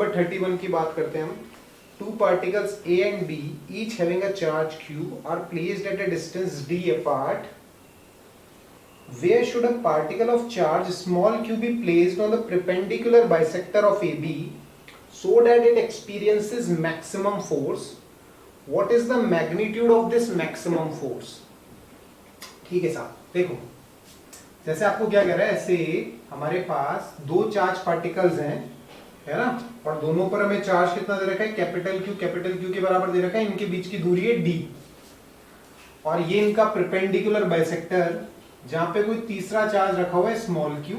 Number 31 की बात करते हैं हम। Two particles A and B, each having a charge Q, are placed at a distance d apart. Where should a particle of charge small q be placed on the perpendicular bisector of AB so that it experiences maximum force? What is the magnitude of this maximum force? ठीक है साहब, देखो जैसे आपको क्या कह रहा है, ऐसे हमारे पास दो चार्ज पार्टिकल्स हैं, है ना, और दोनों पर हमें चार्ज कितना दे रखा है, कैपिटल क्यू के बराबर दे रखा है, इनके बीच की दूरी है d, और ये इनका परपेंडिकुलर बाइसेक्टर जहां पे कोई तीसरा चार्ज रखा हुआ है स्मॉल q।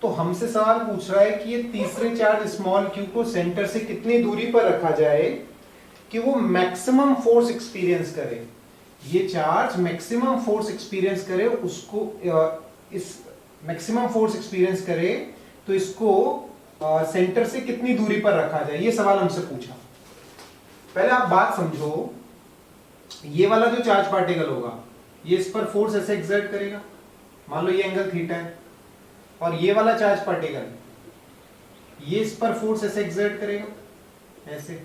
तो हमसे सवाल पूछ रहा है कि ये तीसरे चार्ज स्मॉल q को सेंटर से कितनी दूरी पर रखा जाए कि वो मैक्सिमम फोर्स एक्सपीरियंस करे। ये चार्ज मैक्सिमम फोर्स एक्सपीरियंस करे, उसको इस मैक्सिमम फोर्स एक्सपीरियंस करे तो इसको सेंटर से कितनी दूरी पर रखा जाए, ये सवाल हमसे पूछा। पहले आप बात समझो, ये वाला जो चार्ज पार्टिकल होगा ये इस पर फोर्स ऐसे एक्सर्ट करेगा, मान लो ये एंगल थीटा है, और ये वाला चार्ज पार्टिकल ये इस पर फोर्स ऐसे एक्सर्ट करेगा ऐसे,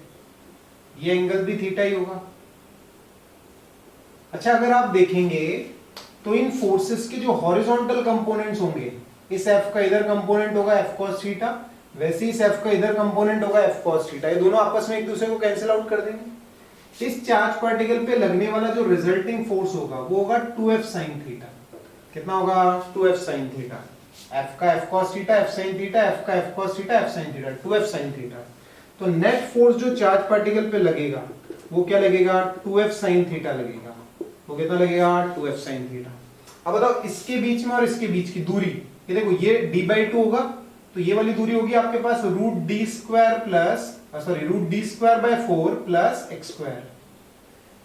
ये एंगल भी थीटा ही होगा। अच्छा, अगर आप देखेंगे तो इन फोर्सेस के जो हॉरिजॉन्टल कंपोनेंट्स होंगे, इस F का इधर कंपोनेंट होगा F cos थीटा, वैसे ही इस F का इधर कंपोनेंट होगा F cos थीटा, ये दोनों आपस में एक दूसरे को कैंसिल आउट कर देंगे। इस चार्ज पार्टिकल पे लगने वाला जो रिजल्टिंग फोर्स होगा वो होगा 2F sin थीटा। कितना होगा? 2F sin theta. F का F cos theta, F sin theta, F का F cos theta, F sin theta, 2F sin theta. तो नेट फोर्स जो चार्ज पार्टिकल पे लगेगा वो क्या लगेगा? 2F sin थीटा लगेगा। वो कितना लगेगा? 2F sin theta. अब बताओ इसके बीच में और इसके बीच की दूरी, ये देखो ये d/2 होगा, तो ये वाली दूरी होगी आपके पास √d² प्लस x²,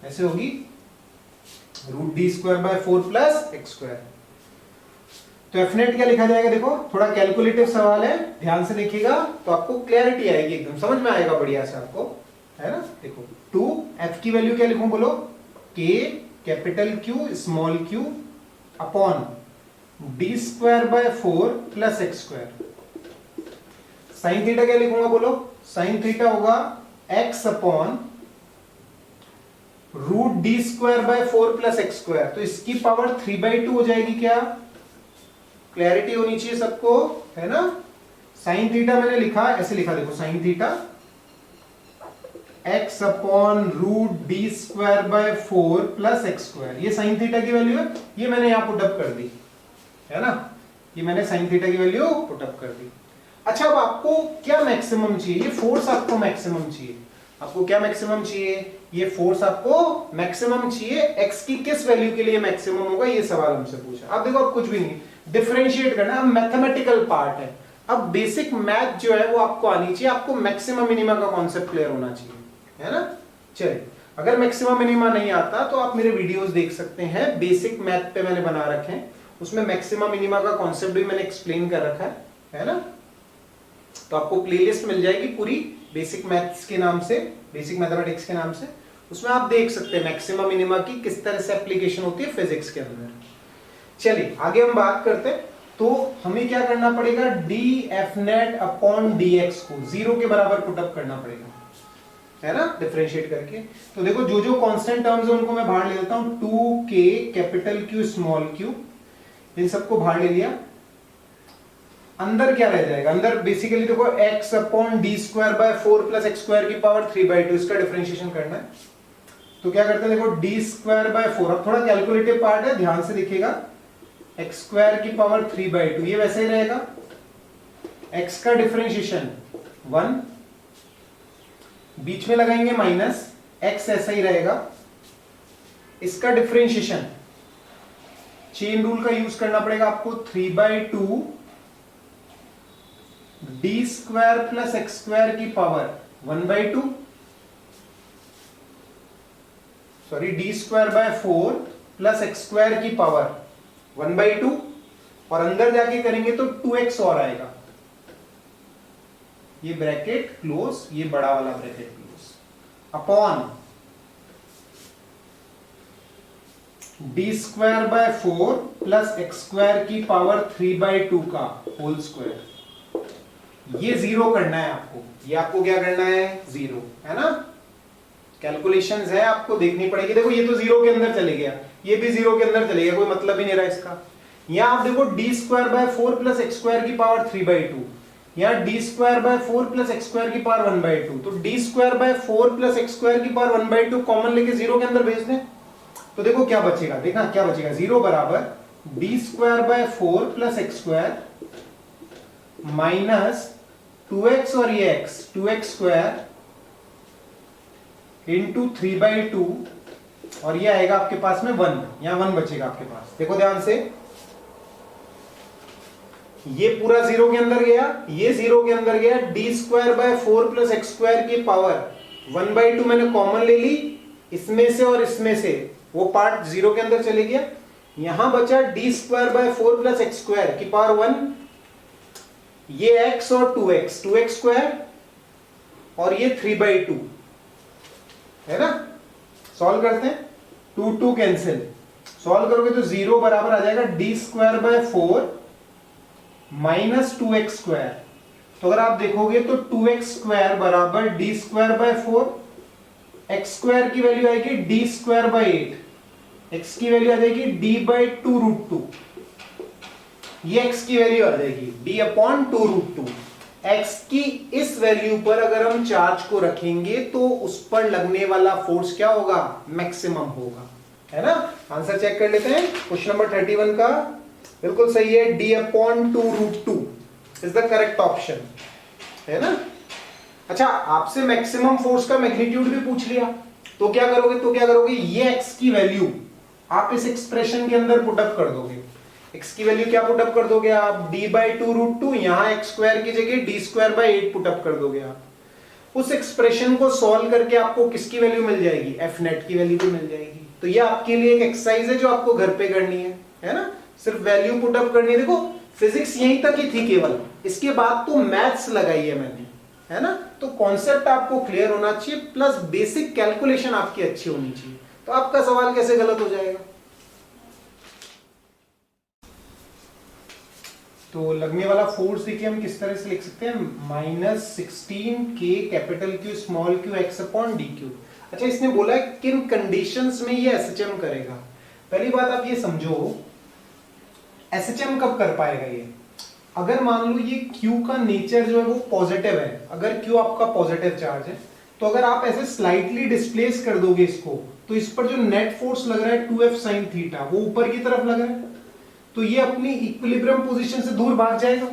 ऐसे होगी √d² प्लस x²। तो Fnet क्या लिखा जाएगा? देखो थोड़ा कैलकुलेटिव सवाल है, ध्यान से देखिएगा तो आपको क्लैरिटी आएगी, एकदम समझ में आएगा बढ़िया से आपको, है ना। देखो 2F की वैल्यू क्या लिखूं बोलो? K capital Q small q upon d² plus x²। Sine theta क्या लिखूंगा बोलो? साइन थीटा होगा x upon √d² plus x²। तो इसकी पावर 3/2 हो जाएगी। क्या क्लैरिटी होनी चाहिए सबको, है ना। साइन थीटा मैंने लिखा, ऐसे लिखा, देखो sine theta x upon √d² plus x², ये साइन थीटा की वैल्यू है, ये मैंने यहां पुटअप कर दी, है ना, ये मैंने साइन थीटा की वैल्यू पुटअप कर दी। अच्छा, अब आपको क्या मैक्सिमम चाहिए? ये फोर्स आपको मैक्सिमम चाहिए। आपको क्या मैक्सिमम चाहिए? ये फोर्स आपको मैक्सिमम चाहिए। x की किस वैल्यू के लिए मैक्सिमम होगा, ये सवाल हमसे पूछा। अब देखो, अब कुछ भी नहीं, डिफरेंशिएट करना, अब मैथमेटिकल पार्ट है। अब बेसिक मैथ जो है वो आपको आनी चाहिए, आपको मैक्सिमम मिनिमा का कॉन्सेप्ट क्लियर होना चाहिए, है ना। चलिए, अगर मैक्सिमम मिनिमा नहीं आता तो आप मेरे वीडियोस देख सकते हैं, बेसिक मैथ पे मैंने बना रखे हैं, उसमें मैक्सिमम मिनिमा का कॉन्सेप्ट भी मैंने एक्सप्लेन कर रखा है ना। तो आपको प्लेलिस्ट मिल जाएगी पूरी बेसिक मैथ्स के नाम से, बेसिक मैथमेटिक्स के नाम से, उसमें आप देख सकते हैं मैक्सिमम मिनिमा की किस तरह से एप्लीकेशन होती है फिजिक्स के अंदर। चलिए आगे हम बात करते हैं। तो हमें क्या करना पड़ेगा? dFnet अपॉन dx को 0 के बराबर पुटअप करना पड़ेगा, है ना, डिफरेंशिएट करके। तो देखो जो जो कांस्टेंट टर्म्स है उनको मैं बाहर ले लेता हूं, 2k capital Q small q, इन सबको बाहर ले लिया। अंदर क्या रह जाएगा? अंदर बेसिकली देखो x upon d² plus x² की पावर 3/2, इसका डिफरेंशिएशन करना है। तो क्या करते हैं? देखो d², अब थोड़ा कैलकुलेटिव पार्ट है, ध्यान से देखिएगा, x² की पावर 3/2, ये वैसे ही रहेगा। x का डिफरेंशिएशन 1, बीच में लगाएंगे माइनस, x ऐसा ही रहेगा। इसका डिफरेंशिएशन चेन रूल का यूज करना पड़ेगा आपको, 3/2 d² प्लस x² की power 1/2, sorry d²/4 plus x² की पावर 1/2, और अंदर जाके करेंगे तो 2x और आएगा। ये ब्रैकेट क्लोज, ये बड़ा वाला bracket close, upon d²/4 plus x² की पावर 3/2 का होल स्क्वायर, ये जीरो करना है आपको, ये आपको क्या करना है, जीरो, है ना। कैलकुलेशंस है आपको देखनी पड़ेगी। देखो ये तो जीरो के अंदर चले गया, ये भी जीरो के अंदर चले गया, कोई मतलब ही नहीं रहा इसका। यहां आप देखो D square by 4 plus x square की पावर 3/2, यहाँ D square by 4 plus x square की पावर 1/2, तो D square by 4 plus x square की पावर 1/2 कॉमन लेके जीरो के अंदर भेज दें, तो देखो क्या बचेगा, देखना क्या बचेगा, जीरो बराबर D square by 4 plus x square minus 2x और ये x 2x स्क्वायर इंटू 3/2 और ये आएगा आपके पास में 1, यहां 1 बचेगा आपके पास। देखो ध्यान से, ये पूरा जीरो के अंदर गया, ये जीरो के अंदर गया, D square by 4 plus x square की पावर 1/2 मैंने कॉमन ले ली, इसमें से और इसमें से वो पार्ट जीरो के अंदर चले गया, यहां बचा D square by 4 plus x square की पावर 1, ये x और 2x स्क्वायर और ये 3/2, है ना। सॉल्व करते हैं, 2 कैंसिल, सॉल्व करोगे तो जीरो बराबर आ जाएगा D square by 4 minus 2x square. तो अगर आप देखोगे तो 2x स्क्वायर बराबर D square by 4, x square की वैल्यू आएगी डी स्क्वायर बाय 8, x की वैल्यू आ जाएगी d/2√2, ये x की वैल्यू आ जाएगी d/2√2। x की इस वैल्यू पर अगर हम चार्ज को रखेंगे तो उस पर लगने वाला फोर्स क्या होगा, मैक्सिमम होगा, है ना। आंसर चेक कर लेते हैं, क्वेश्चन नंबर 31 का बिल्कुल सही है, d/2√2 is the correct option, है ना। अच्छा, आपसे मैक्सिमम फोर्स का मैग्नीट्यूड भी पूछ लिया, तो क्या करोगे, ये x की वैल्यू आप इस एक्सप्रेशन के अंदर पुटअप कर दोगे। x की वैल्यू क्या पुटअप कर दोगे आप, d/2√2, यहां x स्क्वायर की जगह d स्क्वायर बाय 8 पुटअप कर दोगे आप। उस एक्सप्रेशन को सॉल्व करके आपको किसकी वैल्यू मिल जाएगी, f नेट की वैल्यू भी मिल जाएगी। तो ये आपके लिए एक एक्सरसाइज है जो आपको घर पे करनी है ना, सिर्फ वैल्यू पुटअप करनी है। देखो फिजिक्स यहीं तक ही थी केवल, इसके बाद तो मैथ्स लगाई है मैंने, है ना। तो कॉन्सेप्ट आपको क्लियर होना चाहिए, प्लस बेसिक कैलकुलेशन आपकी अच्छी होनी चाहिए, तो आपका सवाल कैसे गलत हो जाएगा। तो लगने वाला फोर्स देखिए हम किस तरह से लिख सकते हैं, -16K capital Q small q x/d³। अच्छा, इसने बोला है किन कंडीशंस में ये एसएचएम करेगा। पहली बात आप ये समझो, एसएचएम कब कर पाएगा ये, अगर मान लो ये Q का नेचर जो है वो पॉजिटिव है, अगर Q आपका पॉजिटिव चार्ज है, तो अगर आप ऐसे स्लाइटली डिस्प्लेस कर दोगे इसको, तो इस पर जो नेट फोर्स लग रहा है 2F sin थीटा, वो ऊपर की तरफ लग रहा है, तो ये अपनी इक्विलिब्रियम पोजीशन से दूर भाग जाएगा।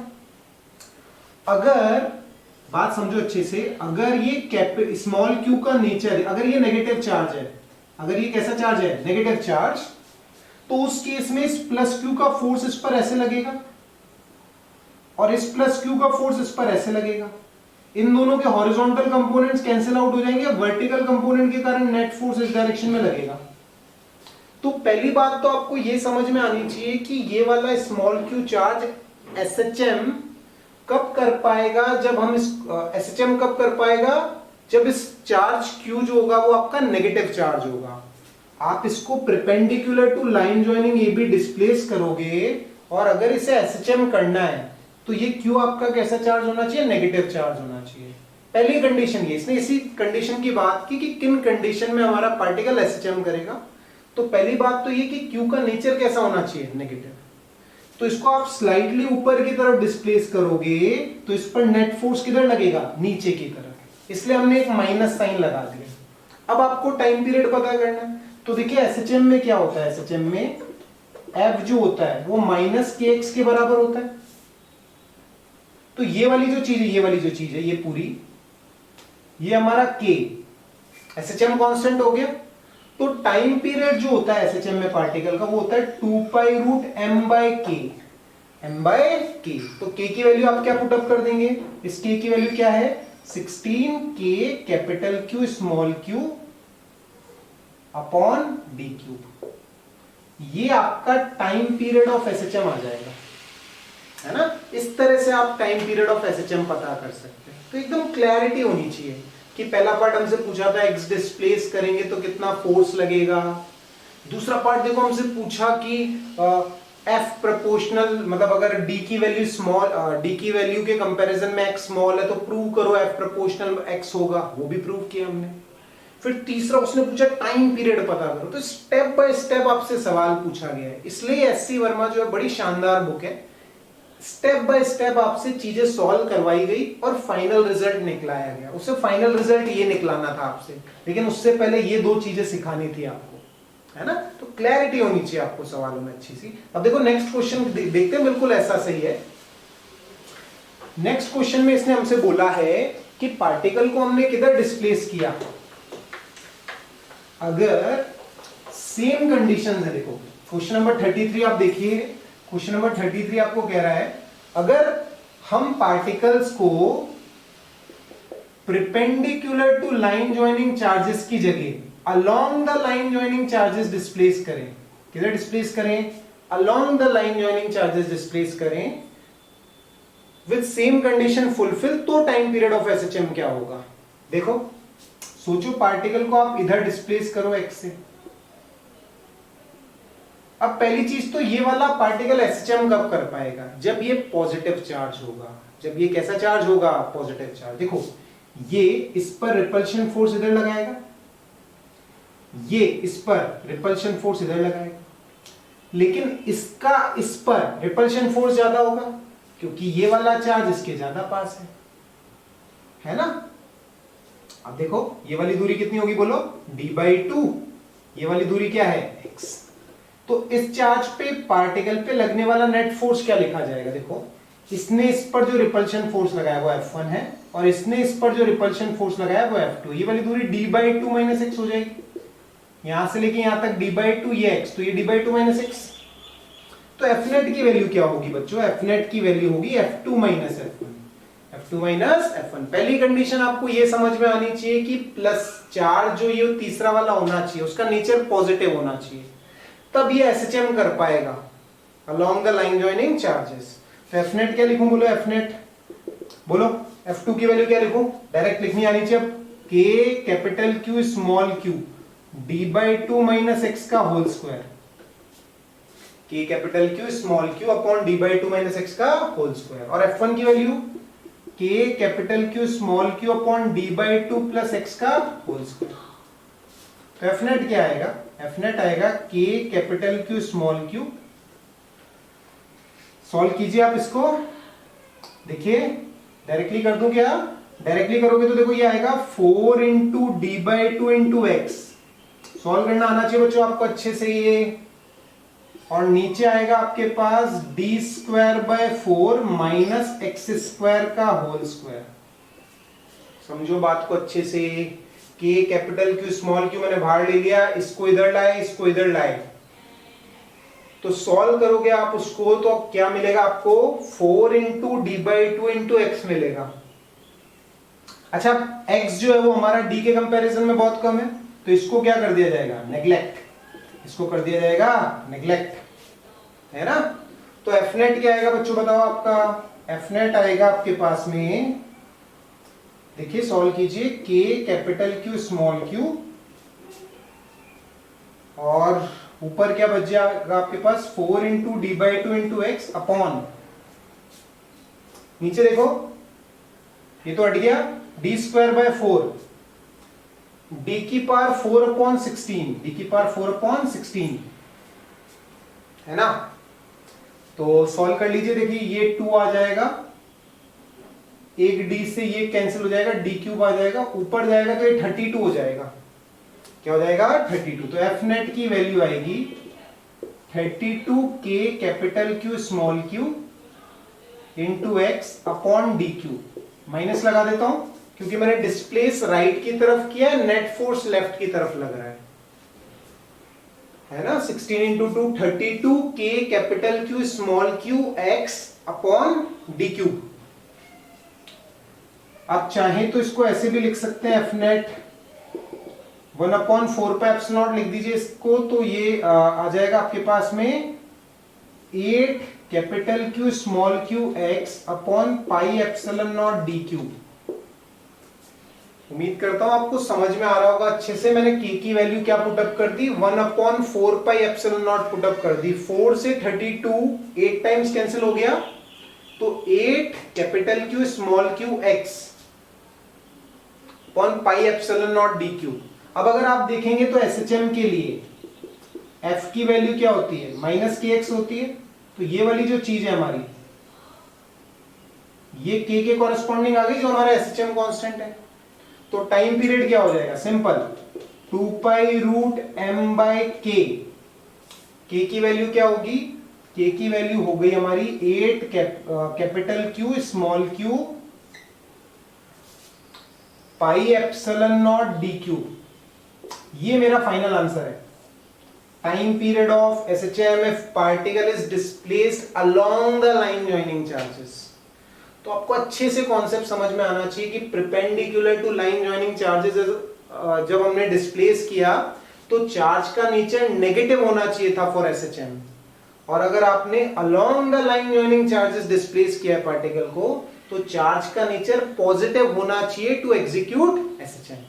अगर बात समझो अच्छे से, अगर ये स्मॉल q का नेचर, अगर ये नेगेटिव चार्ज है, अगर ये कैसा चार्ज है, नेगेटिव चार्ज, तो उस केस में इस प्लस q का फोर्स इस पर ऐसे लगेगा और इस प्लस q का फोर्स इस पर ऐसे लगेगा। इन दोनों के हॉरिजॉन्टल कंपोनेंट्स कैंसिल आउट हो जाएंगे, वर्टिकल कंपोनेंट के कारण नेट फोर्स इस डायरेक्शन में लगेगा। तो पहली बात तो आपको ये समझ में आनी चाहिए कि ये वाला स्मॉल q चार्ज एसएचएम कब कर पाएगा, जब हम इस एसएचएम कब कर पाएगा, जब इस चार्ज q जो होगा वो आपका नेगेटिव चार्ज होगा। आप इसको perpendicular to line joining A B displace करोगे, और अगर इसे एसएचएम करना है तो ये q आपका कैसा चार्ज होना चाहिए, नेगेटिव चार्ज होना चाहिए। पहली कंडीशन ये, इसने इसी कंडीशन की बात की कि किन कंडीशन में हमारा पार्टिकल एसएचएम करेगा। तो पहली बात तो ये कि Q का नेचर कैसा होना चाहिए, नेगेटिव। तो इसको आप स्लाइटली ऊपर की तरफ डिस्प्लेस करोगे तो इस पर नेट फोर्स किधर लगेगा, नीचे की तरफ, इसलिए हमने एक माइनस साइन लगा दिया। अब आपको टाइम पीरियड पता करना है, तो देखिए एसएचएम में क्या होता है, एसएचएम में F जो होता है वो -kx के बराबर होता है। तो ये वाली जो चीज है, ये वाली जो चीज है, ये पूरी, ये हमारा k, एसएचएम कांस्टेंट हो गया। तो टाइम पीरियड जो होता है एसएचएम में पार्टिकल का, वो होता है 2π√m/k, m/k। तो k की वैल्यू आप क्या पुटअप कर देंगे, इस k की वैल्यू क्या है, 16K capital Q small q upon d³। ये आपका टाइम पीरियड ऑफ एसएचएम आ जाएगा, है ना। इस तरह से आप टाइम पीरियड ऑफ एसएचएम पता कर सकते हैं। तो एकदम क्लैरिटी होनी चाहिए कि पहला पार्ट हमसे पूछा था x डिस्प्लेस करेंगे तो कितना फोर्स लगेगा, दूसरा पार्ट देखो हमसे पूछा कि एफ प्रोपोर्शनल, मतलब अगर डी की वैल्यू स्मॉल, डी की वैल्यू के कंपैरिजन में एक्स स्मॉल है तो प्रूव करो एफ प्रोपोर्शनल एक्स होगा, वो भी प्रूव किया हमने। फिर तीसरा उसने पूछा टाइम पीरियड पता करो, तो स्टेप बाय स्टेप आपसे सवाल पूछा गया है। इसलिए एससी वर्मा जो है बड़ी शानदार बुक है, स्टेप बाय स्टेप आपसे चीजें सॉल्व करवाई गई और फाइनल रिजल्ट निकलाया गया। उससे फाइनल रिजल्ट ये निकलाना था आपसे, लेकिन उससे पहले ये दो चीजें सिखानी थी आपको, है ना। तो क्लैरिटी होनी चाहिए आपको सवालों में अच्छी सी। अब देखो नेक्स्ट क्वेश्चन देखते हैं, बिल्कुल ऐसा सही है। नेक्स्ट क्वेश्चन में इसने हमसे बोला है कि पार्टिकल को हमने किधर डिस्प्लेस किया, अगर सेम कंडीशन है। देखो क्वेश्चन नंबर 33 आप देखिए, क्वेश्चन नंबर 33 आपको कह रहा है अगर हम पार्टिकल्स को perpendicular to line joining charges की जगह along the line joining charges displace करें, किधर डिस्प्लेस करें, along the line joining charges displace करें विद सेम कंडीशन फुलफिल, तो टाइम पीरियड ऑफ एसएचएम क्या होगा। देखो सोचो पार्टिकल को आप इधर डिस्प्लेस करो एक्स से। अब पहली चीज तो ये वाला पार्टिकल एसएचएम कब कर पाएगा, जब ये पॉजिटिव चार्ज होगा। जब ये कैसा चार्ज होगा, पॉजिटिव चार्ज। देखो ये इस पर रिपल्शन फोर्स इधर लगाएगा, ये इस पर रिपल्शन फोर्स इधर लगाएगा, लेकिन इसका इस पर रिपल्शन फोर्स ज्यादा होगा क्योंकि ये वाला चार्ज इसके ज्यादा पास है ना। अब देखो ये वाली दूरी कितनी होगी, बोलो d/2, ये वाली दूरी क्या है x। तो इस चार्ज पे पार्टिकल पे लगने वाला नेट फोर्स क्या लिखा जाएगा, देखो इसने इस पर जो रिपल्शन फोर्स लगाया वो F1 है और इसने इस पर जो रिपल्शन फोर्स लगाया वो F2। ये वाली दूरी d/2 - x हो जाएगी, यहां से लेके यहां तक d/2 ये x, तो ये d/2 - x। तो Fnet की वैल्यू क्या होगी बच्चों, Fnet की वैल्यू होगी F2 - F1, F2 - F1। पहली कंडीशन आपको ये समझ में आनी चाहिए कि प्लस चार्ज जो ये तीसरा वाला होना चाहिए उसका नेचर पॉजिटिव होना चाहिए, तब ये एसएचएम कर पाएगा along the line joining charges. तो Fnet क्या लिखूं, बोलो Fnet, बोलो F2 की वैल्यू क्या लिखूं, डायरेक्ट लिखनी आनी चाहिए। K capital Q small q d/2 - x का whole square, K capital Q small q upon d/2 - x का होल स्क्वायर। और F1 की value K capital Q small q upon d/2 + x का होल स्क्वायर। तो Fnet क्या आएगा, Fnet आएगा K capital Q small q। Solve कीजिए आप इसको, देखिए डायरेक्टली कर दूं क्या, डायरेक्टली करोगे तो देखो ये आएगा 4 × d/2 × x। सॉल्व करना आना चाहिए बच्चों आपको अच्छे से ये, और नीचे आएगा आपके पास d²/4 - x² का होल स्क्वायर। समझो बात को अच्छे से, K capital Q small q मैंने बाहर ले लिया, इसको इधर लाए, इसको इधर लाए, तो सॉल्व करोगे आप उसको तो क्या मिलेगा आपको, 4 × d/2 × x मिलेगा। अच्छा x जो है वो हमारा d के कंपैरिजन में बहुत कम है, तो इसको क्या कर दिया जाएगा, नेग्लेक्ट, इसको कर दिया जाएगा नेग्लेक्ट, है ना। तो Fnet क्या आएगा बच्चों बताओ आपका, Fnet आएगा आपके पास में, देखिए सॉल्व कीजिए, K capital Q small q और ऊपर क्या बच जाएगा आपके पास 4 × d/2 × x अपॉन, नीचे देखो ये तो हट गया, d²/4 d⁴/16, d⁴/16 है ना। तो सॉल्व कर लीजिए, देखिए ये 2 आ जाएगा, एक d से ये कैंसिल हो जाएगा, d³ आ जाएगा, ऊपर जाएगा तो ये 32 हो जाएगा, क्या हो जाएगा 32। तो Fnet की वैल्यू आएगी 32 K capital Q small q into x upon dq। Minus लगा देता हूं क्योंकि मैंने डिस्प्लेस राइट की तरफ किया, नेट फोर्स लेफ्ट की तरफ लग रहा है ना। 16 × 2 32 K capital Q small q x upon dq। आप चाहें तो इसको ऐसे भी लिख सकते हैं, Fnet 1/4πε लिख दीजिए इसको, तो ये आ जाएगा आपके पास में 8 capital Q small q x upon πε0 dq। उम्मीद करता हूं आपको समझ में आ रहा होगा अच्छे से। मैंने k की वैल्यू क्या पुटअप कर दी, 1/4πε0 पुटअप कर दी। 4 से 32 8 टाइम्स कैंसिल हो गया, तो 8 capital Q small q x upon pi epsilon naught dq। अब अगर आप देखेंगे तो SHM के लिए f की वैल्यू क्या होती है, माइनस kx होती है। तो ये वाली जो चीज है हमारी, ये k के कॉरेस्पॉन्डिंग आ गई जो हमारा SHM कांस्टेंट है। तो टाइम पीरियड क्या हो जाएगा, simple 2 pi root m by k। k की वैल्यू क्या होगी, k की वैल्यू हो गई हमारी 8 capital Q small q pi epsilon naught dq। ये मेरा फाइनल आंसर है। Time period of SHM if particle is displaced along the line joining charges। तो आपको अच्छे से कॉन्सेप्ट समझ में आना चाहिए कि perpendicular to line joining charges जब हमने डिस्प्लेस किया तो चार्ज का नेचर नेगेटिव होना चाहिए था फॉर SHM, और अगर आपने along the line joining charges displace किया है पार्टिकल को तो चार्ज का नेचर पॉजिटिव होना चाहिए टू एग्जीक्यूट SHM।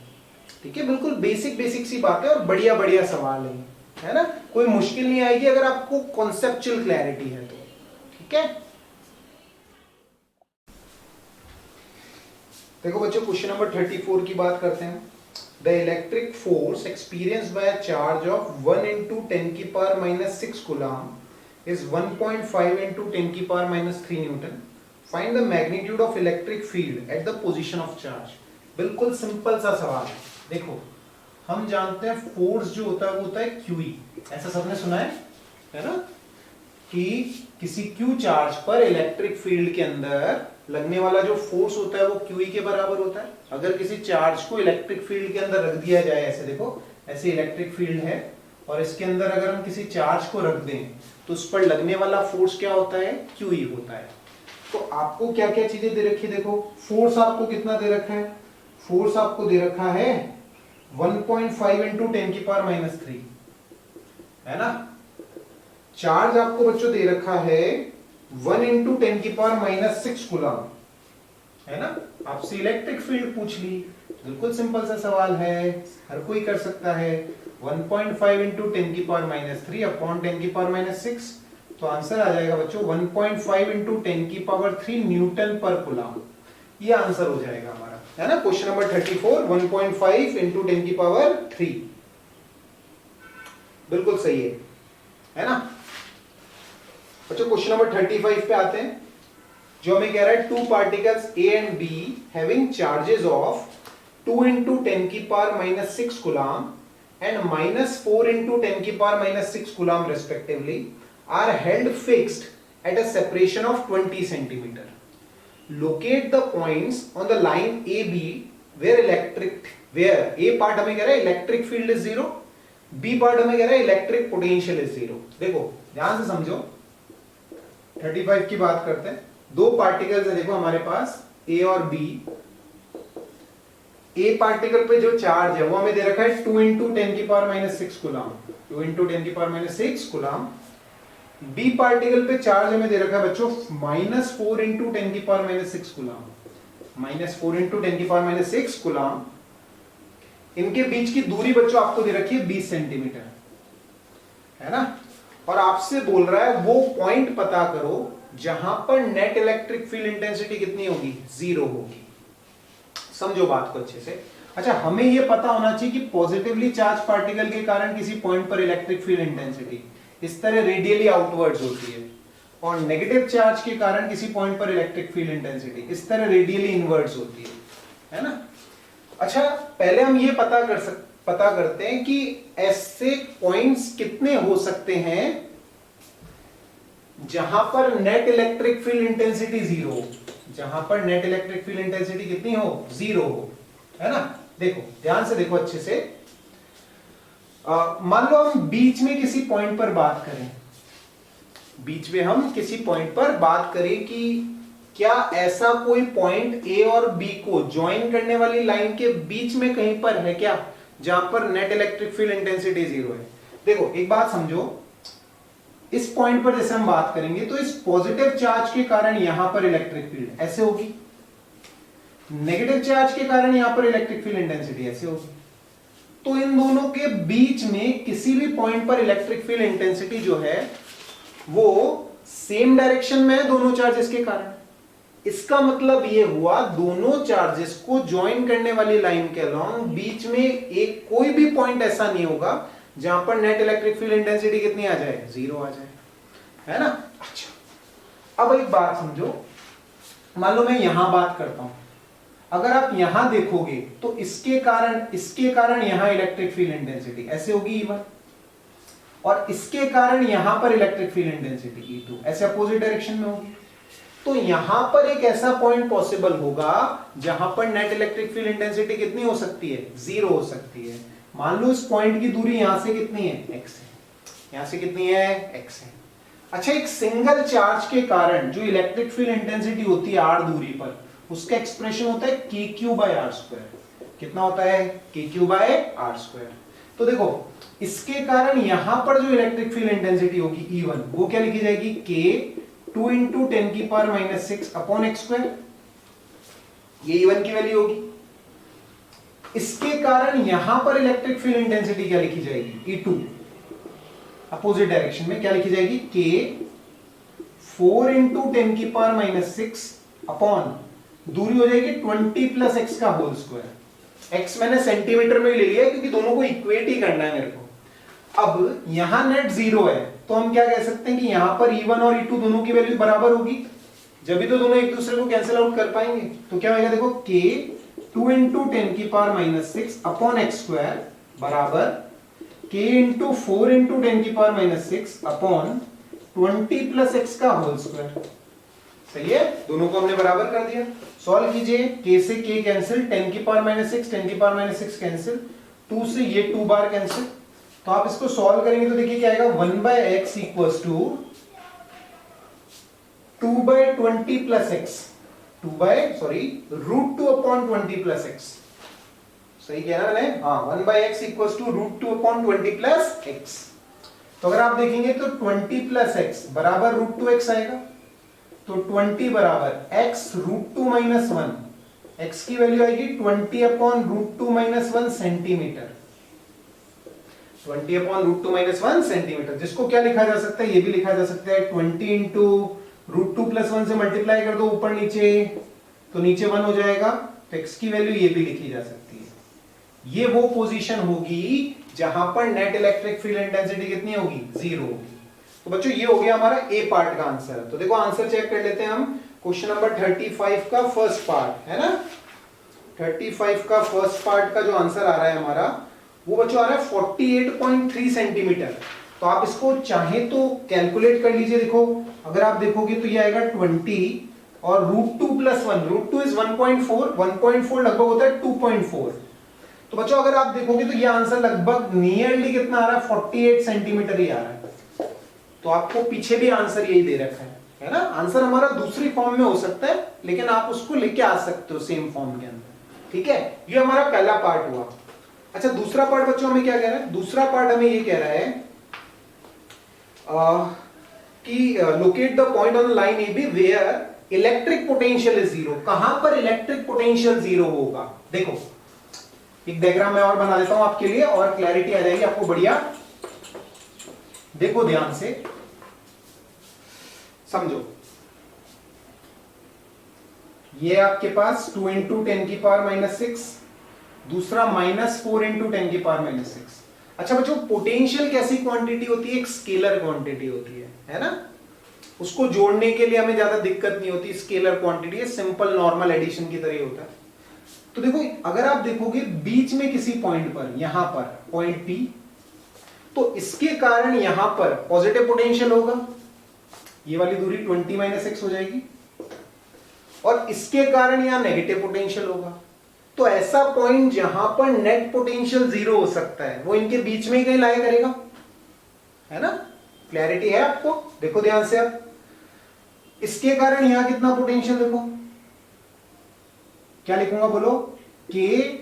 ठीक है, बिल्कुल बेसिक बेसिक सी बात है और बढ़िया बढ़िया सवाल है ना, कोई मुश्किल नहीं आएगी अगर आपको कॉन्सेप्चुअल क्लैरिटी है तो। ठीक है, देखो बच्चों क्वेश्चन नंबर 34 की बात करते हैं। The electric force experienced bye a charge of 1 into 10 की power minus 6 coulomb is 1.5 into 10 की power minus 3 Newton. Find the magnitude of electric field at the position of charge. बिल्कुल सिंपल सा सवाल है। देखो हम जानते हैं फोर्स जो होता है वो होता है QE, ऐसा सबने सुना है ना, कि किसी Q चार्ज पर इलेक्ट्रिक फील्ड के अंदर लगने वाला जो फोर्स होता है वो QE के बराबर होता है। अगर किसी चार्ज को इलेक्ट्रिक फील्ड के अंदर रख दिया जाए, ऐसे देखो ऐसे इलेक्ट्रिक फील्ड है और इसके अंदर अगर हम किसी चार्ज को रख दें तो उस पर लगने वाला फोर्स क्या होता है, QE होता है। तो आपको क्या क्या चीजें दे रखी है, देखो फोर्स आपको कितना दे रखा है, फोर्स आपको दे रखा है 1.5 into 10 की पावर माइनस 3, है ना। चार्ज आपको बच्चों दे रखा है 1 into 10 की पावर माइनस 6 कूलम, है ना। आपसे इलेक्ट्रिक फील्ड पूछ ली, बिल्कुल सिंपल सा सवाल है, हर कोई कर सकता है। 1.5 into 10 की पावर माइनस 3 अपॉन 10 की पावर माइनस 6, तो आंसर आ जाएगा बच्चों 1.5 into 10 की पावर 3 न्यूटन पर कूलम। ये आंसर हो जाएगा हमारा, है ना। क्वेश्चन नंबर 34 1.5 into 10 की पावर 3, बिल्कुल सही है ना। अच्छा क्वेश्चन नंबर 35 पे आते हैं, जो हमें कह रहा है two particles A and B having charges of 2 into 10 की power minus 6 coulomb and minus 4 into 10 की power minus 6 coulomb respectively are held fixed at a separation of 20 centimetre. Locate the points on the line AB where A part हमें कह रहा है electric field is 0, B part हमें कह रहा है electric potential is 0। देखो ध्यान से समझो, 35 की बात करते हैं। दो पार्टिकल्स है देखो हमारे पास A और B। A पार्टिकल पे जो चार्ज है वो हमें दे रखा है 2 into 10 की पावर माइनस 6 कूलम, 2 into 10 की power minus 6 coulomb. B particle पे चार्ज हमें दे रखा है बच्चों माइनस 4 into 10 की power minus 6 coulomb, minus 4 into 10 की पावर माइनस 6 कूलम। इनके बीच की दूरी बच्चों आपको दे रखी है 20 सेंटीमीटर, है ना। और आपसे बोल रहा है वो पॉइंट पता करो जहां पर नेट इलेक्ट्रिक फील्ड इंटेंसिटी कितनी होगी, 0 होगी। समझो बात को अच्छे से। अच्छा हमें यह पता होना चाहिए कि पॉजिटिवली चार्ज पार्टिकल के कारण किसी पॉइंट पर इलेक्ट्रिक फील्ड इंटेंसिटी इस तरह रेडियली आउटवर्ड्स होती है, और नेगेटिव चार्ज के कारण किसी पॉइंट पर इलेक्ट्रिक फील्ड इंटेंसिटी इस तरह रेडियली इनवर्ड्स होती है ना। अच्छा पहले हम ये पता करते हैं कि ऐसे पॉइंट्स कितने हो सकते हैं जहां पर नेट इलेक्ट्रिक फील्ड इंटेंसिटी 0 हो, जहां पर नेट इलेक्ट्रिक फील्ड इंटेंसिटी कितनी हो, 0 हो, है ना। देखो ध्यान से देखो अच्छे से। मान लो हम बीच में किसी पॉइंट पर बात करें, बीच में हम किसी पॉइंट पर बात करें कि क्या ऐसा कोई पॉइंट A और B को ज्वाइन करने वाली लाइन के बीच में कहीं पर है क्या जहां पर नेट इलेक्ट्रिक फील्ड इंटेंसिटी 0 है। देखो एक बात समझो, इस पॉइंट पर जैसे हम बात करेंगे तो इस पॉजिटिव चार्ज के कारण यहां पर इलेक्ट्रिक फील्ड ऐसे होगी, नेगेटिव चार्ज के कारण यहां पर इलेक्ट्रिक फील्ड इंटेंसिटी ऐसे होगी। तो इन दोनों के बीच में किसी भी पॉइंट पर इलेक्ट्रिक फील्ड इंटेंसिटी जो है वो सेम डायरेक्शन में है दोनों चार्जेस के कारण। इसका मतलब ये हुआ दोनों चार्जेस को ज्वाइन करने वाली लाइन के अलोंग बीच में एक कोई भी पॉइंट ऐसा नहीं होगा जहां पर नेट इलेक्ट्रिक फील्ड इंटेंसिटी कितनी आ जाए, 0 आ जाए, है ना। अच्छा, अब एक बात समझो, मान लो मैं यहां बात करता हूं, अगर आप यहां देखोगे तो इसके कारण यहां इलेक्ट्रिक फील्ड इंटेंसिटी ऐसे होगी E1, और इसके कारण यहां पर इलेक्ट्रिक फील्ड इंटेंसिटी E2 ऐसे अपोजिट डायरेक्शन में होगी। तो यहां पर एक ऐसा पॉइंट पॉसिबल होगा जहां पर नेट इलेक्ट्रिक फील्ड इंटेंसिटी कितनी हो सकती है, 0 हो सकती है। मान लो इस पॉइंट की दूरी यहां से कितनी है, x है, यहां से कितनी है, x है। अच्छा, एक सिंगल चार्ज के कारण जो इलेक्ट्रिक फील्ड इंटेंसिटी होती है r दूरी पर, उसका एक्सप्रेशन होता है kq/r²। कितना होता है, kq/r²। तो देखो, इसके कारण यहां पर जो इलेक्ट्रिक फील्ड इंटेंसिटी होगी E1, वो क्या लिखी जाएगी, k 2 × 10⁻⁶ अपॉन x²। ये E1 की वैल्यू होगी। इसके कारण यहां पर इलेक्ट्रिक फील्ड इंटेंसिटी क्या लिखी जाएगी, E2, अपोजिट डायरेक्शन में क्या लिखी जाएगी, k 4 × 10⁻⁶ अपॉन दूरी हो जाएगी 20 + x का होल स्क्वायर। x मैंने सेंटीमीटर में ले लिया है क्योंकि दोनों को इक्वेट ही करना है मेरे को। अब यहां नेट 0 है तो हम क्या कह सकते हैं कि यहां पर E1 और E2 दोनों की वैल्यू बराबर होगी, जब भी तो दोनों एक दूसरे को कैंसिल आउट कर पाएंगे। तो क्या होगा, देखो k 2 × 10⁻⁶ अपॉन x² बराबर k × 4 × 10⁻⁶ अपॉन 20 + x का होल स्क्वायर। सही है, दोनों को हमने बराबर कर दिया। सॉल्व कीजिए, k से k कैंसिल, 10⁻⁶ कैंसिल, 2 से ये 2 बार कैंसिल। तो आप इसको सॉल्व करेंगे तो देखिए क्या आएगा, 1/x = 2/20 + x, √2 अपॉन 20 + x। सही किया ना मैंने, हाँ, 1/x = √2/20 + x। तो अगर आप देखेंगे तो 20 + x बराबर √2x आएगा। तो 20 बराबर x √2 - 1, x की वैल्यू आएगी 20/√2 - 1 सेंटीमीटर। 20/√2 - 1 सेंटीमीटर, जिसको क्या लिखा जा सकता है, ये भी लिखा जा सकता है 20 × √2 + 1 से मल्टीप्लाई कर दो ऊपर नीचे, तो नीचे 1 हो जाएगा। तो x की वैल्यू ये भी लिखी जा सकती है। ये वो पोजीशन होगी जहां पर नेट इलेक्ट्रिक फील्ड इंटेंसिटी कितनी होगी, 0 होगी। तो बच्चों ये हो गया हमारा ए पार्ट का आंसर। तो देखो आंसर चेक कर लेते हैं हम। क्वेश्चन नंबर 35 का फर्स्ट पार्ट है ना, 35 का फर्स्ट पार्ट का जो आंसर आ रहा है हमारा, वो बच्चों आ रहा है 48.3 सेंटीमीटर। तो आप इसको चाहे तो कैलकुलेट कर लीजिए। देखो अगर आप देखोगे तो ये आएगा 20 और √2 + 1, √2 इज 1.4, 1.4 लगभग होता है 2.4। तो बच्चों अगर आप देखोगे तो ये आंसर लगभग नियरली कितना आ रहा है, 48 सेंटीमीटर ही आ रहा है। तो आपको पीछे भी आंसर यही दे रखा है ना। आंसर हमारा दूसरी फॉर्म में हो सकता है लेकिन आप उसको लेके आ सकते हो सेम फॉर्म के अंदर, ठीक है। ये हमारा पहला पार्ट हुआ। अच्छा, दूसरा पार्ट बच्चों हमें क्या कह रहा है, दूसरा पार्ट हमें ये कह रहा है कि locate the point on the line A B where electric potential is 0। कहां पर इलेक्ट्रिक पोटेंशियल 0 होगा। देखो एक डायग्राम मैं और बना देता हूं आपके लिए और क्लैरिटी आ जाएगी आपको बढ़िया। देखो ध्यान से समझो, ये आपके पास 2 × 10⁻⁶, दूसरा -4 × 10⁻⁶। अच्छा बच्चों, पोटेंशियल कैसी क्वांटिटी होती है, एक स्केलर क्वांटिटी होती है ना। उसको जोड़ने के लिए हमें ज्यादा दिक्कत नहीं होती, स्केलर क्वांटिटी है, सिंपल नॉर्मल एडिशन की तरह होता है। तो देखो अगर आप देखोगे बीच में किसी पॉइंट पर, यहां पर पॉइंट P, तो इसके कारण यहां पर पॉजिटिव पोटेंशियल होगा, ये वाली दूरी 20 - x हो जाएगी, और इसके कारण यहां नेगेटिव पोटेंशियल होगा। तो ऐसा पॉइंट जहां पर नेट पोटेंशियल 0 हो सकता है वो इनके बीच में ही कहीं लाई करेगा, है ना। क्लैरिटी है आपको, देखो ध्यान से। अब इसके कारण यहां कितना पोटेंशियल, देखो क्या लिखूंगा, बोलो, KQ/x,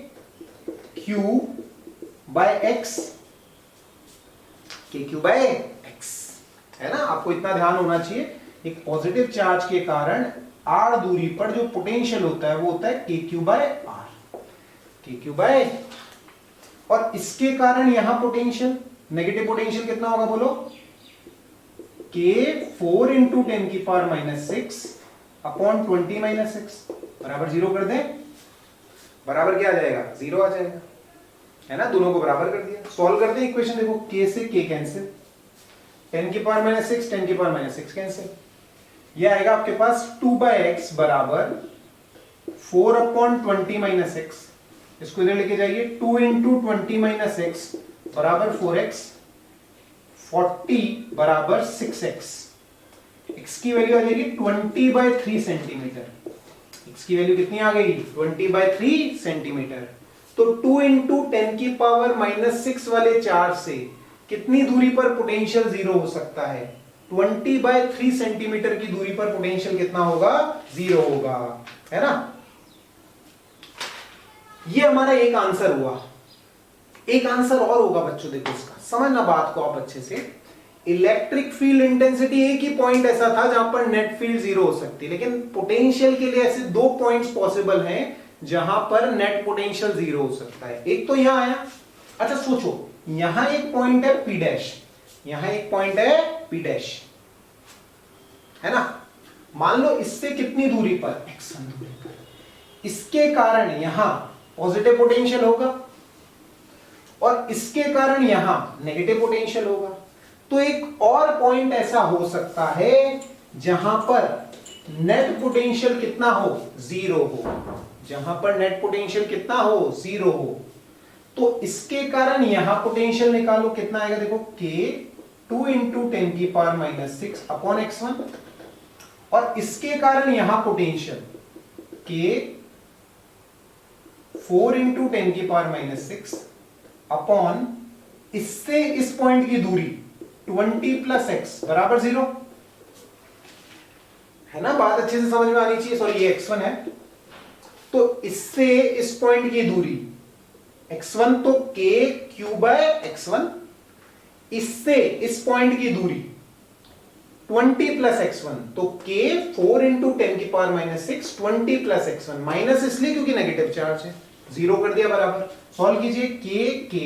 KQ/x, है ना। आपको इतना ध्यान होना चाहिए एक पॉजिटिव चार्ज के कारण r दूरी पर जो पोटेंशियल होता है वो होता है kq/r, kq/, और इसके कारण यहां पोटेंशियल, नेगेटिव पोटेंशियल कितना होगा बोलो, k 4 × 10⁻⁻6 अपॉन 20⁻6 बराबर 0 कर दें, बराबर क्या आ जाएगा, 0 आ जाएगा, है ना, दोनों को बराबर कर दिया। सॉल्व करते हैं इक्वेशन, देखो k से k कैंसिल, 10⁻⁻6 10⁻⁻6 कैंसिल, ये आएगा आपके पास 2/x बराबर 4 अपॉन 20⁻6, इसको इधर लेके जाइए, 2 × 20⁻6 बराबर 4x, 40 बराबर 6x, x की वैल्यू आ जाएगी 20/3 सेंटीमीटर, x की वैल्यू कितनी आ गई, 20/3 सेंटीमीटर। तो 2 × 10⁻⁻6 वाले चार्ज से कितनी दूरी पर पोटेंशियल 0 हो सकता है, 20/3 सेंटीमीटर की दूरी पर पोटेंशियल कितना होगा, 0 होगा, है ना। ये हमारा एक आंसर हुआ। एक आंसर और होगा बच्चों, देखो इसका समझना बात को आप अच्छे से। इलेक्ट्रिक फील्ड इंटेंसिटी एक ही पॉइंट ऐसा था जहां पर नेट फील्ड 0 हो सकती है, लेकिन पोटेंशियल के लिए ऐसे 2 पॉइंट्स पॉसिबल हैं जहां पर नेट पोटेंशियल 0 हो सकता है। एक तो यहां आया, अच्छा सोचो, यहां एक पॉइंट है P डैश, यहां एक पॉइंट है P डैश, है ना। मान लो इससे कितनी दूरी पर, x1 दूरी पर, इसके कारण यहां पॉजिटिव पोटेंशियल होगा और इसके कारण यहां नेगेटिव पोटेंशियल होगा। तो एक और पॉइंट ऐसा हो सकता है जहां पर नेट पोटेंशियल कितना हो, 0 हो, जहां पर नेट पोटेंशियल कितना हो, 0 हो। तो इसके कारण यहां पोटेंशियल निकालो, कितना आएगा देखो, k 2 × 10⁻⁻6 अपॉन x1, और इसके कारण यहां पोटेंशियल k 4 × 10⁻⁻6 अपॉन इससे इस पॉइंट की दूरी 20 + x बराबर 0, है ना। बात अच्छे से समझ में आनी चाहिए। सॉरी, ये x1 है, तो इससे इस पॉइंट की दूरी x1 तो kq/x1, इससे इस पॉइंट की दूरी 20 + x1 तो k 4 × 10⁻⁻6 20 + x1, माइनस इसलिए क्योंकि नेगेटिव चार्ज है, 0 कर दिया बराबर। सॉल्व कीजिए, k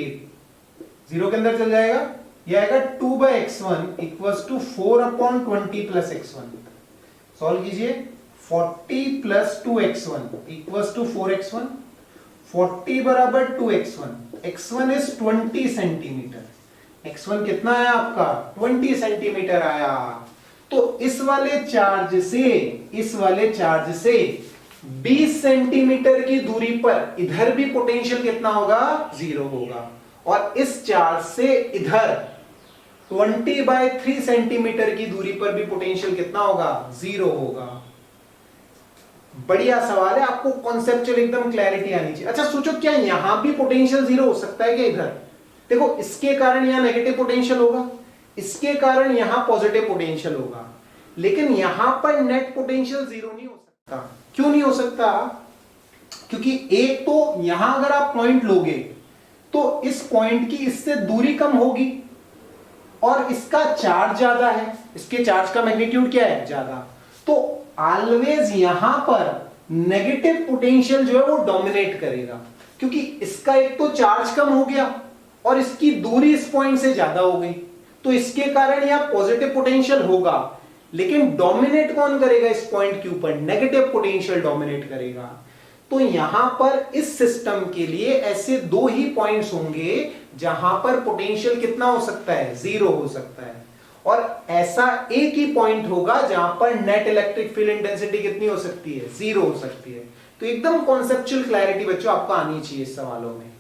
0 के अंदर चल जाएगा, यह आएगा 2/x1 = 4 अपॉन 20 + x1। सॉल्व कीजिए, 40 + 2x1 = 4x1, 40 बराबर 2x1, x1 is 20 centimetre, x1 कितना आया आपका, 20 सेंटीमीटर आया। तो इस वाले चार्ज से 20 सेंटीमीटर की दूरी पर इधर भी पोटेंशियल कितना होगा, 0 होगा, और इस चार्ज से इधर 20/3 सेंटीमीटर की दूरी पर भी पोटेंशियल कितना होगा, 0 होगा। बढ़िया सवाल है, आपको कॉन्सेप्चुअल एकदम क्लैरिटी आनी चाहिए। अच्छा सोचो, क्या यहां भी पोटेंशियल 0 हो सकता है क्या, इधर देखो, इसके कारण यहां नेगेटिव पोटेंशियल होगा, इसके कारण यहां पॉजिटिव पोटेंशियल होगा, लेकिन यहां पर नेट पोटेंशियल 0 नहीं हो सकता। क्यों नहीं हो सकता, क्योंकि एक तो यहां अगर आप पॉइंट लोगे तो इस पॉइंट की इससे दूरी कम होगी और इसका चार्ज ज्यादा है, इसके चार्ज का मैग्नीट्यूड क्या है, ज्यादा। तो ऑलवेज यहां पर नेगेटिव पोटेंशियल जो है वो डोमिनेट करेगा, क्योंकि इसका एक तो चार्ज कम हो गया और इसकी दूरी इस पॉइंट से ज्यादा हो गई, तो इसके कारण यहां पॉजिटिव पोटेंशियल होगा, लेकिन डोमिनेट कौन करेगा इस पॉइंट के ऊपर, नेगेटिव पोटेंशियल डोमिनेट करेगा। तो यहां पर इस सिस्टम के लिए ऐसे 2 ही पॉइंट्स होंगे जहां पर पोटेंशियल कितना हो सकता है, 0 हो सकता है, और ऐसा एक ही पॉइंट होगा जहां पर नेट इलेक्ट्रिक फील्ड इंटेंसिटी कितनी हो सकती है, 0 हो सकती है। तो एकदम कॉन्सेप्चुअल क्लैरिटी बच्चों आपको आनी चाहिए इस सवालों में।